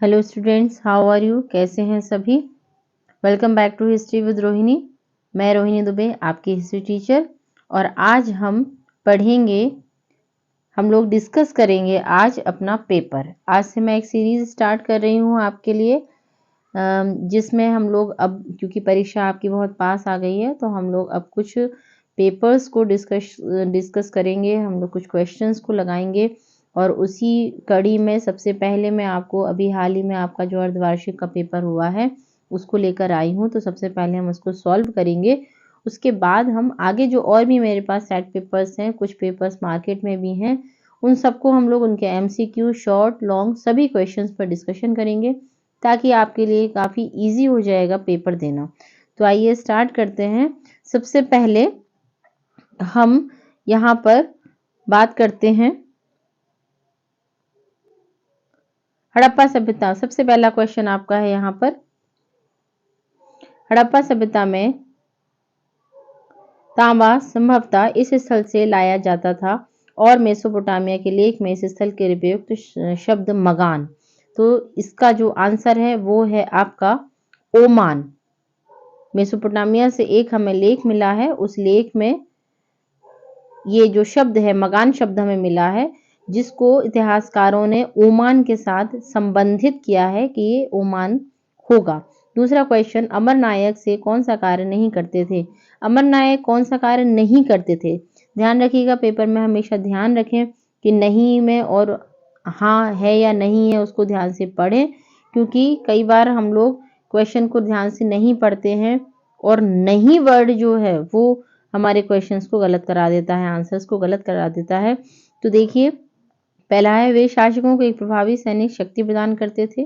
Hello students, how are you? कैसे हैं सभी? Welcome back to history with Rohini. मैं रोहिणी दुबे, आपकी हिस्ट्री टीचर। और आज हम लोग डिस्कस करेंगे आज अपना पेपर। आज से मैं एक सीरीज स्टार्ट कर रही हूँ आपके लिए, जिसमें हम लोग अब, क्योंकि परीक्षा आपकी बहुत पास आ गई है, तो हम लोग अब कुछ पेपर्स को डिस्कस करेंगे। हम लोग कुछ क्वेश्चंस को लगाएंगे और उसी कड़ी में सबसे पहले मैं आपको अभी हाल ही में आपका जो अर्धवार्षिक का पेपर हुआ है उसको लेकर आई हूँ। तो सबसे पहले हम उसको सॉल्व करेंगे। उसके बाद हम आगे जो और भी मेरे पास सेट पेपर्स हैं, कुछ पेपर्स मार्केट में भी हैं, उन सबको हम लोग उनके एमसीक्यू, शॉर्ट, लॉन्ग सभी क्वेश्चंस पर डिस्कशन करेंगे, ताकि आपके लिए काफ़ी इजी हो जाएगा पेपर देना। तो आइए स्टार्ट करते हैं। सबसे पहले हम यहाँ पर बात करते हैं हड़प्पा सभ्यता। सबसे पहला क्वेश्चन आपका है यहाँ पर। हड़प्पा सभ्यता में तांबा संभवतः इस स्थल से लाया जाता था और मेसोपोटामिया के लेख में इस स्थल के उपयुक्त शब्द मगान। तो इसका जो आंसर है वो है आपका ओमान। मेसोपोटामिया से एक हमें लेख मिला है, उस लेख में ये जो शब्द है मगान शब्द हमें मिला है, जिसको इतिहासकारों ने ओमान के साथ संबंधित किया है कि ये ओमान होगा। दूसरा क्वेश्चन, अमर नायक से कौन सा कार्य नहीं करते थे? अमर नायक कौन सा कार्य नहीं करते थे? ध्यान रखिएगा, पेपर में हमेशा ध्यान रखें कि नहीं में और हाँ है या नहीं है उसको ध्यान से पढ़ें, क्योंकि कई बार हम लोग क्वेश्चन को ध्यान से नहीं पढ़ते हैं और नहीं वर्ड जो है वो हमारे क्वेश्चंस को गलत करा देता है, आंसर्स को गलत करा देता है। तो देखिए, पहला है वे शासकों को एक प्रभावी सैनिक शक्ति प्रदान करते थे।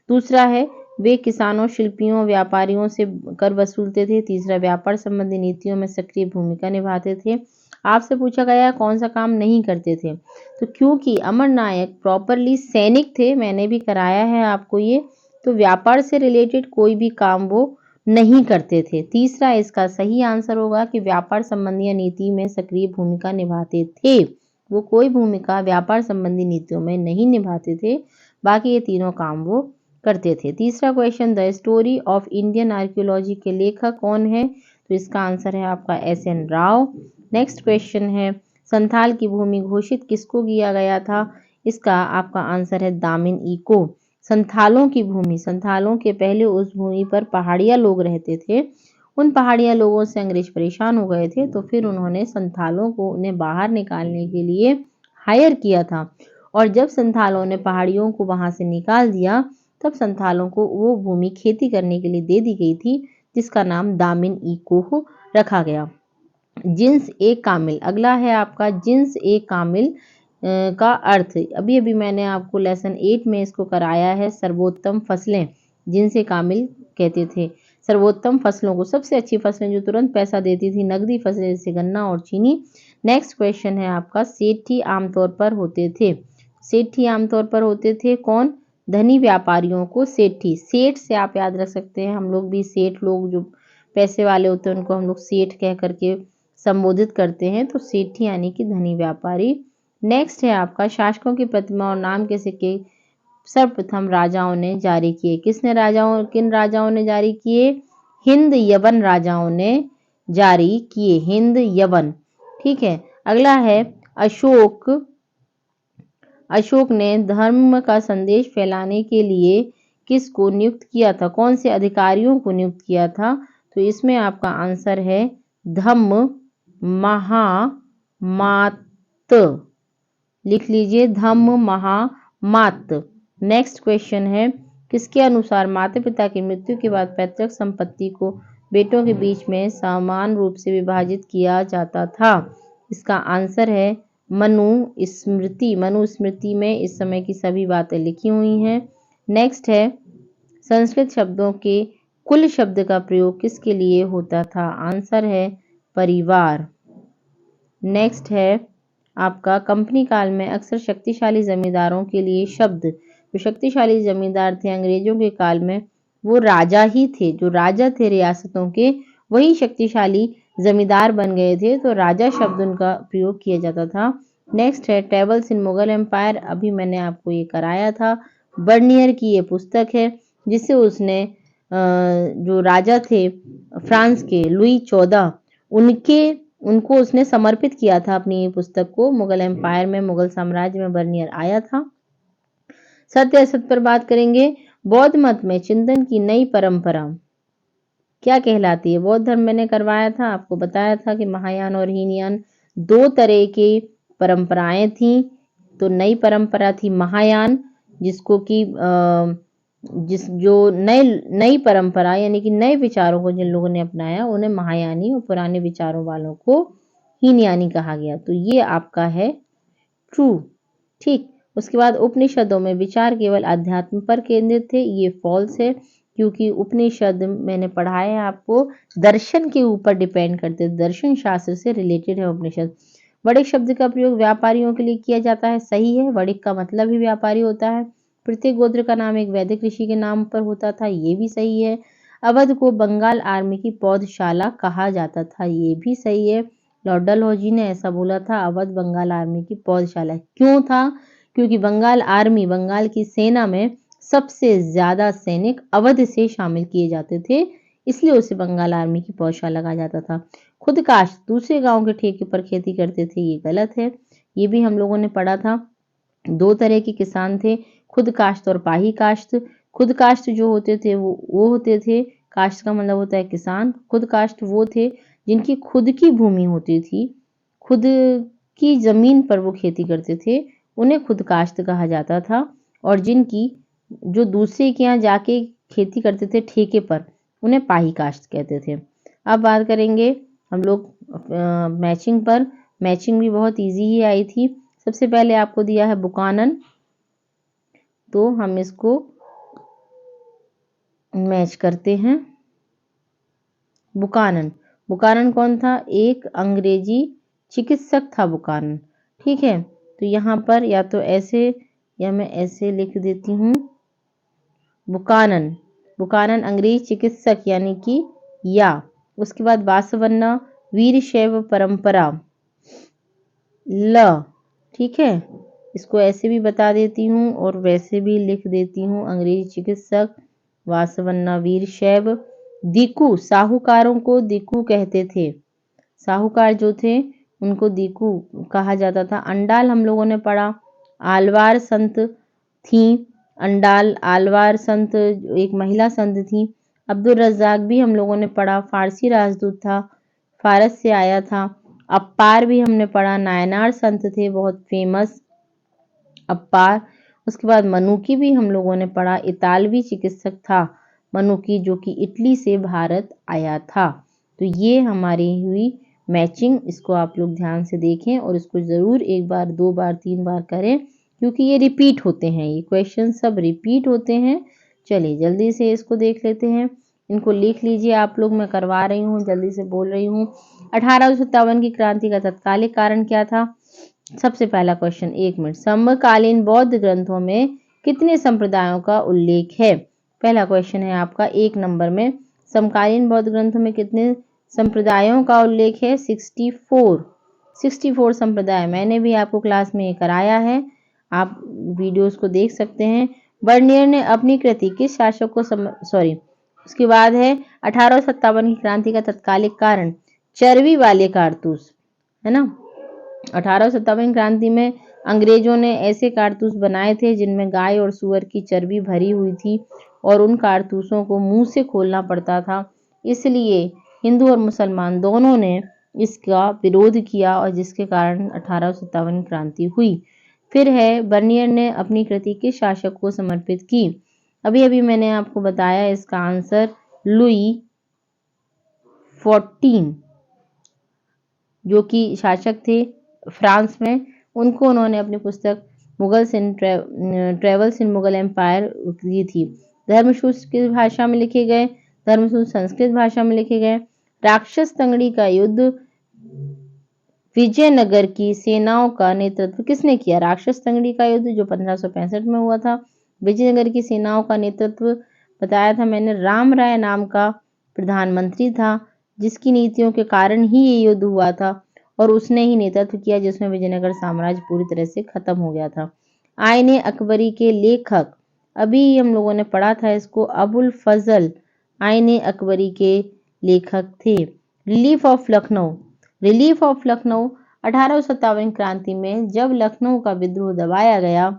दूसरा है वे किसानों, शिल्पियों, व्यापारियों से कर वसूलते थे। तीसरा, व्यापार संबंधी नीतियों में सक्रिय भूमिका निभाते थे। आपसे पूछा गया कौन सा काम नहीं करते थे, तो क्योंकि अमर नायक प्रॉपरली सैनिक थे, मैंने भी कराया है आपको ये, तो व्यापार से रिलेटेड कोई भी काम वो नहीं करते थे। तीसरा इसका सही आंसर होगा कि व्यापार संबंधी नीति में सक्रिय भूमिका निभाते थे। वो कोई भूमिका व्यापार संबंधी नीतियों में नहीं निभाते थे, बाकी ये तीनों काम वो करते थे। तीसरा question, the story of Indian archaeology के लेखक कौन है? तो इसका आंसर है आपका एस.एन. राव। नेक्स्ट क्वेश्चन है, संथाल की भूमि घोषित किसको किया गया था? इसका आपका आंसर है दामिन ई को। संथालों की भूमि, संथालों के पहले उस भूमि पर पहाड़िया लोग रहते थे। उन पहाड़िया लोगों से अंग्रेज परेशान हो गए थे, तो फिर उन्होंने संथालों को उन्हें बाहर निकालने के लिए हायर किया था। और जब संथालों ने पहाड़ियों को वहां से निकाल दिया, तब संथालों को वो भूमि खेती करने के लिए दे दी गई थी, जिसका नाम दामिन ई को रखा गया। जिन्स ए कामिल, अगला है आपका जिन्स ए कामिल का अर्थ। अभी अभी मैंने आपको लेसन 8 में इसको कराया है, सर्वोत्तम फसलें जिनसे कामिल कहते थे। सर्वोत्तम फसलों को, सबसे अच्छी फसलें जो तुरंत पैसा देती थी, नकदी फसलें जैसे गन्ना और चीनी। नेक्स्ट क्वेश्चन है आपका, सेठी आमतौर पर होते थे। सेठी आमतौर पर होते थे कौन? धनी व्यापारियों को सेठी, सेठ से आप याद रख सकते हैं। हम लोग भी सेठ, लोग जो पैसे वाले होते हैं उनको हम लोग सेठ कह करके संबोधित करते हैं, तो सेठी यानी कि धनी व्यापारी। नेक्स्ट है आपका, शासकों की प्रतिमा और नाम के सिक्के सर्वप्रथम राजाओं ने जारी किए। किन राजाओं ने जारी किए? हिंद यवन राजाओं ने जारी किए, हिंद यवन। ठीक है, अगला है अशोक ने धर्म का संदेश फैलाने के लिए किसको नियुक्त किया था? कौन से अधिकारियों को नियुक्त किया था? तो इसमें आपका आंसर है धम्म महामात। लिख लीजिए, धम्म महामात। नेक्स्ट क्वेश्चन है, किसके अनुसार माता पिता की मृत्यु के बाद पैतृक संपत्ति को बेटों के बीच में समान रूप से विभाजित किया जाता था? इसका आंसर है मनुस्मृति। मनुस्मृति में इस समय की सभी बातें लिखी हुई हैं। नेक्स्ट है, संस्कृत शब्दों के कुल शब्द का प्रयोग किसके लिए होता था? आंसर है परिवार। नेक्स्ट है आपका, कंपनी काल में अक्सर शक्तिशाली जमींदारों के लिए शब्द, जो शक्तिशाली जमींदार थे अंग्रेजों के काल में, वो राजा ही थे। जो राजा थे रियासतों के, वही शक्तिशाली जमींदार बन गए थे, तो राजा शब्द उनका प्रयोग किया जाता था। नेक्स्ट है, ट्रेवल्स इन मुगल एम्पायर। अभी मैंने आपको ये कराया था, बर्नियर की ये पुस्तक है जिसे उसने जो राजा थे फ्रांस के लुई 14 उनको उसने समर्पित किया था अपनी ये पुस्तक को। मुगल एम्पायर में, मुगल साम्राज्य में बर्नियर आया था। सत्य असत्य पर बात करेंगे। बौद्ध मत में चिंतन की नई परंपरा क्या कहलाती है? बौद्ध धर्म मैंने करवाया था, आपको बताया था कि महायान और हीनयान दो तरह की परंपराएं थी। तो नई परंपरा थी महायान, जिसको कि जो नई परंपरा यानी कि नए विचारों को जिन लोगों ने अपनाया उन्हें महायानी और पुराने विचारों वालों को हीनयानी कहा गया। तो ये आपका है ट्रू। ठीक, उसके बाद उपनिषदों में विचार केवल अध्यात्म पर केंद्रित थे, ये फॉल्स है, क्योंकि उपनिषद मैंने पढ़ाया है आपको दर्शन के ऊपर डिपेंड करते, दर्शन शास्त्र से रिलेटेड है उपनिषद। वणिक शब्द का प्रयोग व्यापारियों के लिए किया जाता है, सही है, वणिक का मतलब ही व्यापारी होता है। प्रत्येक गोत्र का नाम एक वैदिक ऋषि के नाम पर होता था, ये भी सही है। अवध को बंगाल आर्मी की पौधशाला कहा जाता था, ये भी सही है। लॉर्ड डलहौजी ने ऐसा बोला था, अवध बंगाल आर्मी की पौधशाला। क्यों था? क्योंकि बंगाल आर्मी, बंगाल की सेना में सबसे ज्यादा सैनिक अवध से शामिल किए जाते थे, इसलिए उसे बंगाल आर्मी की पौधशाला कहा जाता था। खुद काश्त दूसरे गांव के ठेके पर खेती करते थे, ये गलत है, ये भी हम लोगों ने पढ़ा था। दो तरह के किसान थे, खुद काश्त और पाही काश्त। खुद काश्त जो होते थे वो होते थे, काश्त का मतलब होता है किसान, खुद काश्त वो थे जिनकी खुद की भूमि होती थी, खुद की जमीन पर वो खेती करते थे, उन्हें खुद काश्त कहा जाता था। और जिनकी जो दूसरे के यहाँ जाके खेती करते थे ठेके पर, उन्हें पाही काश्त कहते थे। अब बात करेंगे हम लोग मैचिंग पर। मैचिंग भी बहुत इजी ही आई थी। सबसे पहले आपको दिया है बुकानन, तो हम इसको मैच करते हैं। बुकानन, बुकानन कौन था? एक अंग्रेजी चिकित्सक था बुकानन। ठीक है, तो यहाँ पर या तो ऐसे या मैं ऐसे लिख देती हूँ बुकानन। बुकानन अंग्रेज चिकित्सक यानी कि या। उसके बाद बासवन्ना वीर शैव परंपरा ल। ठीक है, इसको ऐसे भी बता देती हूँ और वैसे भी लिख देती हूँ, अंग्रेजी चिकित्सक वासवन्ना वीर शैव। दीकू, साहूकारों को दीकू कहते थे, साहूकार जो थे उनको दीकू कहा जाता था। अंडाल हम लोगों ने पढ़ा, आलवार संत थी, अंडाल आलवार संत एक महिला संत थी। अब्दुल रज्जाक भी हम लोगों ने पढ़ा, फारसी राजदूत था, फारस से आया था। अप्पार भी हमने पढ़ा, नायनार संत थे बहुत फेमस अप्पार। उसके बाद मनुकी भी हम लोगों ने पढ़ा, इतालवी चिकित्सक था मनुकी, जो कि इटली से भारत आया था। तो ये हमारी हुई मैचिंग, इसको आप लोग ध्यान से देखें और इसको ज़रूर एक बार, दो बार, तीन बार करें, क्योंकि ये रिपीट होते हैं, ये क्वेश्चन सब रिपीट होते हैं। चलिए जल्दी से इसको देख लेते हैं, इनको लिख लीजिए आप लोग, मैं करवा रही हूँ, जल्दी से बोल रही हूँ। 1857 की क्रांति का तत्कालिक कारण क्या था? सबसे पहला क्वेश्चन, 1 मिनट, समकालीन बौद्ध ग्रंथों में कितने संप्रदायों का उल्लेख है? पहला क्वेश्चन है आपका 1 नंबर में, समकालीन बौद्ध ग्रंथों में कितने संप्रदायों का उल्लेख है? 64 संप्रदाय, मैंने भी आपको क्लास में कराया है, आप वीडियोस को देख सकते हैं। बर्नियर ने अपनी कृति किस शासक को उसके बाद है 1857 की क्रांति का तत्कालिक कारण, चर्बी वाले कारतूस, है ना। 1857 क्रांति में अंग्रेजों ने ऐसे कारतूस बनाए थे जिनमें गाय और सूअर की चर्बी भरी हुई थी और उन कारतूसों को मुंह से खोलना पड़ता था, इसलिए हिंदू और मुसलमान दोनों ने इसका विरोध किया और जिसके कारण 1857 क्रांति हुई। फिर है बर्नियर ने अपनी कृति किस शासक को समर्पित की? अभी अभी मैंने आपको बताया इसका आंसर, लुई 14 जो कि शासक थे फ्रांस में, उनको उन्होंने अपनी पुस्तक Mughals in travels in Mughal empire दी थी। धर्मसूत्र किस भाषा में लिखे गए? धर्मसूत्र संस्कृत भाषा में लिखे गए। राक्षस तंगड़ी का युद्ध विजयनगर की सेनाओं का नेतृत्व किसने किया? राक्षस तंगड़ी का युद्ध जो 1565 में हुआ था, विजयनगर की सेनाओं का नेतृत्व बताया था मैंने, राम राय नाम का प्रधानमंत्री था, जिसकी नीतियों के कारण ही ये युद्ध हुआ था और उसने ही नेतृत्व किया जिसमें विजयनगर साम्राज्य पूरी तरह से खत्म हो गया था। आईने अकबरी के लेखक अभी हम लोगों ने पढ़ा था इसको, अबुल फजल आईन अकबरी के लेखक थे। Relief of Lucknow, relief of Lucknow 1857 क्रांति में जब लखनऊ का विद्रोह दबाया गया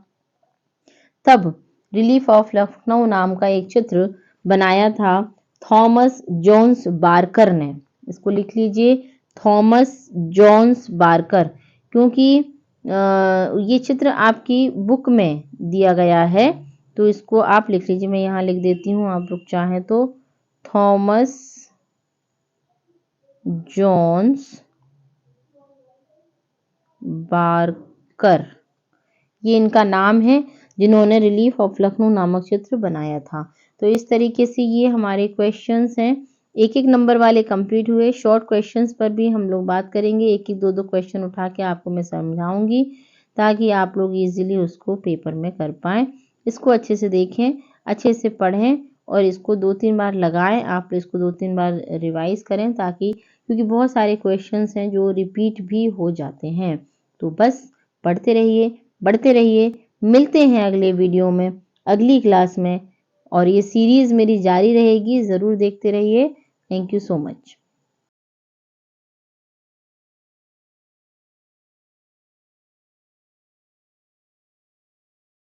तब रिलीफ ऑफ लखनऊ नाम का एक चित्र बनाया था थॉमस जोन्स बारकर ने। इसको लिख लीजिए, थॉमस जोन्स बारकर, क्योंकि ये चित्र आपकी बुक में दिया गया है, तो इसको आप लिख लीजिए। मैं यहाँ लिख देती हूँ, आप लोग चाहें तो। थॉमस जोन्स बारकर, ये इनका नाम है जिन्होंने रिलीफ ऑफ लखनऊ नामक चित्र बनाया था। तो इस तरीके से ये हमारे क्वेश्चंस हैं। एक एक नंबर वाले कंप्लीट हुए। शॉर्ट क्वेश्चंस पर भी हम लोग बात करेंगे, एक एक दो दो क्वेश्चन उठा के आपको मैं समझाऊंगी ताकि आप लोग इजीली उसको पेपर में कर पाएँ। इसको अच्छे से देखें, अच्छे से पढ़ें और इसको 2-3 बार लगाएं। आप इसको 2-3 बार रिवाइज करें ताकि, क्योंकि बहुत सारे क्वेश्चंस हैं जो रिपीट भी हो जाते हैं। तो बस पढ़ते रहिए, बढ़ते रहिए। मिलते हैं अगले वीडियो में, अगली क्लास में, और ये सीरीज़ मेरी जारी रहेगी, ज़रूर देखते रहिए। Thank you so much.